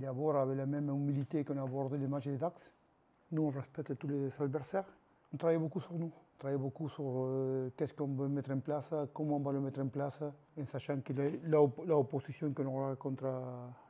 d'abord avec la même humilité qu'on a abordé les matchs des Dax. Nous, on respecte tous les adversaires. On travaille beaucoup sur nous. On travaille beaucoup sur qu'est-ce qu'on veut mettre en place, comment on va le mettre en place, en sachant que l'opposition qu'on aura contre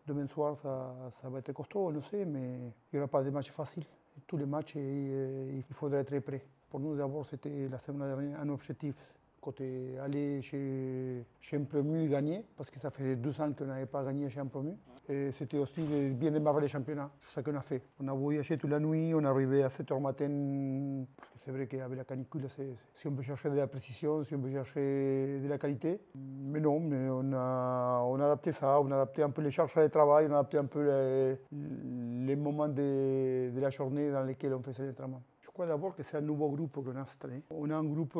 demain soir, ça va être costaud, on le sait, mais il n'y aura pas de match facile. Tous les matchs, il faudra être prêt. Pour nous, d'abord, c'était la semaine dernière un objectif. Côté aller chez un promu gagner, parce que ça fait 2 ans qu'on n'avait pas gagné chez un promu. Et c'était aussi de bien démarrer le championnat, c'est ça qu'on a fait. On a voyagé toute la nuit, on est arrivé à 7h matin, parce que c'est vrai qu'avec la canicule, si on peut chercher de la précision, si on peut chercher de la qualité. Mais non, mais on a adapté ça, on a adapté un peu les charges de travail, on a adapté un peu les moments de la journée dans lesquels on faisait l'entraînement. Je crois d'abord que c'est un nouveau groupe qu'on a cette année. On a un groupe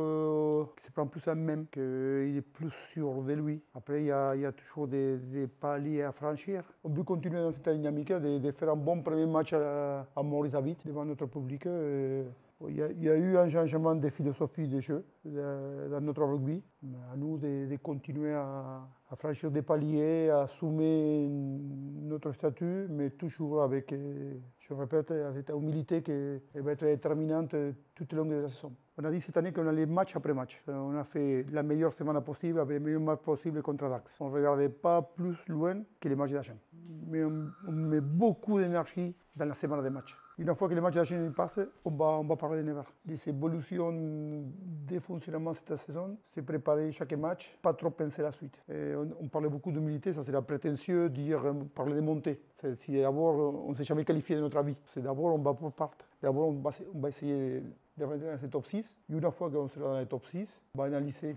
qui se prend plus en même, qu'il est plus sûr de lui. Après, il y a toujours des paliers à franchir. On veut continuer dans cette dynamique de faire un bon premier match à Maurice David devant notre public. Il y a eu un changement de philosophie de jeu dans notre rugby. À nous de continuer à franchir des paliers, à assumer notre statut, mais toujours avec, je répète, avec cette humilité qui va être déterminante tout au long de la saison. On a dit cette année qu'on allait match après match. On a fait la meilleure semaine possible, avec le meilleur match possible contre Dax. On ne regardait pas plus loin que les matchs d'Agen. Mais on met beaucoup d'énergie dans la semaine de match. Une fois que les matchs d'Agen passent, on va parler de Nevers. Des évolutions de fonctionnement cette saison, c'est préparer chaque match, pas trop penser la suite. On parlait beaucoup d'humilité, ça c'est prétentieux de parler de montée. Si d'abord on ne s'est jamais qualifié de notre avis, c'est d'abord on va pour partir. D'abord on va essayer de rentrer dans ce top 6. Et une fois qu'on sera dans le top 6, on va analyser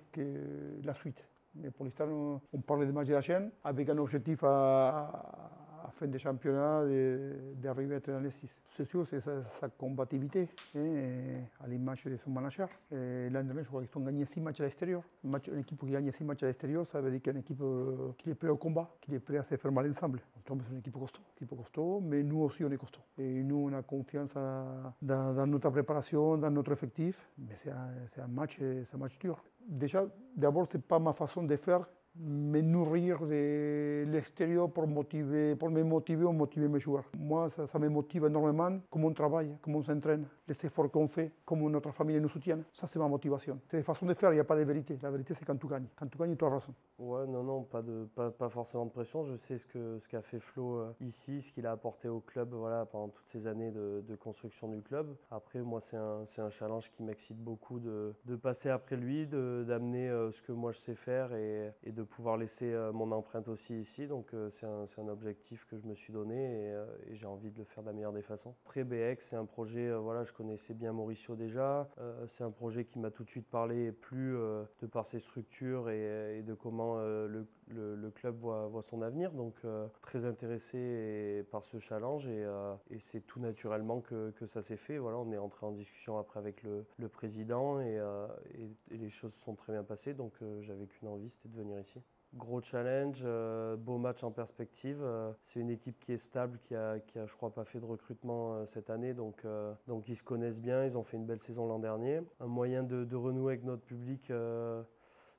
la suite. Mais pour l'instant, on parle des matchs de la chaîne avec un objectif à fin de championnat d'arriver à être dans les 6. C'est sûr, c'est sa combativité à l'image de son manager. L'an dernier, je crois qu'ils ont gagné 6 matchs à l'extérieur. Une équipe qui gagne 6 matchs à l'extérieur, ça veut dire qu'il y a une équipe qui est prête au combat, qui est prête à se faire mal ensemble. Donc c'est une équipe costaud, mais nous aussi on est costaud. Et nous on a confiance dans notre préparation, dans notre effectif, mais c'est un match dur. Déjà, d'abord, ce n'est pas ma façon de faire, me nourrir de l'extérieur pour me motiver ou motiver mes joueurs. Moi, ça me motive énormément, comment on travaille, comment on s'entraîne, les efforts qu'on fait, comment notre famille nous soutient. Ça, c'est ma motivation. C'est des façons de faire, il n'y a pas de vérité. La vérité, c'est quand tu gagnes. Quand tu gagnes, tu as raison. Ouais, non, pas forcément de pression. Je sais ce qu'a fait Flo ici, ce qu'il a apporté au club voilà, pendant toutes ces années de construction du club. Après, moi, c'est un challenge qui m'excite beaucoup de passer après lui, d'amener ce que moi je sais faire et de pouvoir laisser mon empreinte aussi ici. Donc c'est un objectif que je me suis donné et j'ai envie de le faire de la meilleure des façons. Après BX, c'est un projet, voilà, je connaissais bien Mauricio déjà. C'est un projet qui m'a tout de suite parlé et plu de par ses structures et de comment le club voit son avenir. Donc très intéressé par ce challenge et c'est tout naturellement que ça s'est fait. Voilà, on est entré en discussion après avec le président et les choses se sont très bien passées. Donc j'avais qu'une envie, c'était de venir ici. Gros challenge, beau match en perspective. C'est une équipe qui est stable, qui a je crois pas fait de recrutement cette année, donc ils se connaissent bien. Ils ont fait une belle saison l'an dernier. Un moyen de renouer avec notre public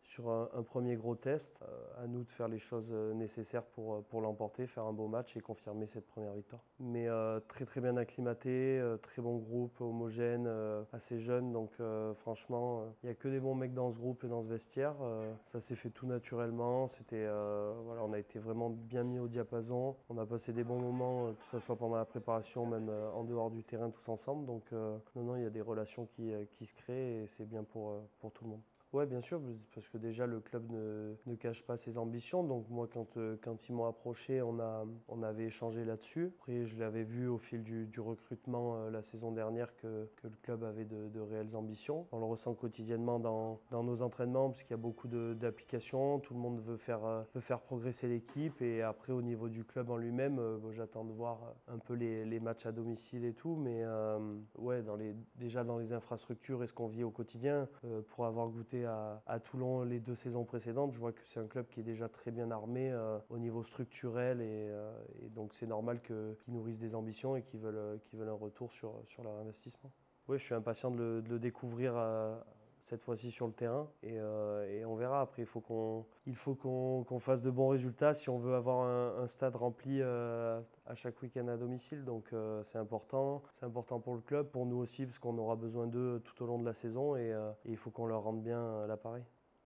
sur un premier gros test. À nous de faire les choses nécessaires pour l'emporter, faire un beau match et confirmer cette première victoire. Mais très bien acclimaté, très bon groupe, homogène, assez jeune. Donc franchement, il n'y a que des bons mecs dans ce groupe et dans ce vestiaire. Ça s'est fait tout naturellement. Voilà, on a été vraiment bien mis au diapason. On a passé des bons moments, que ce soit pendant la préparation, même en dehors du terrain tous ensemble. Donc non, il y a des relations qui se créent et c'est bien pour tout le monde. Oui, bien sûr, parce que déjà le club ne cache pas ses ambitions. Donc moi, quand ils m'ont approché, on avait échangé là-dessus. Après, je l'avais vu au fil du recrutement la saison dernière que le club avait de réelles ambitions. On le ressent quotidiennement dans nos entraînements, parce qu'il y a beaucoup d'applications. Tout le monde veut faire progresser l'équipe. Et après, au niveau du club en lui-même, j'attends de voir un peu les matchs à domicile et tout. Mais ouais, déjà dans les infrastructures et ce qu'on vit au quotidien, pour avoir goûté à Toulon les 2 saisons précédentes, je vois que c'est un club qui est déjà très bien armé au niveau structurel et donc c'est normal qu'ils nourrissent des ambitions et qu'ils veulent un retour sur leur investissement. Oui, je suis impatient de le découvrir cette fois-ci sur le terrain et on verra. Après, il faut qu'on fasse de bons résultats si on veut avoir un stade rempli à chaque week-end à domicile. Donc c'est important pour le club, pour nous aussi, parce qu'on aura besoin d'eux tout au long de la saison et il faut qu'on leur rende bien l'appareil.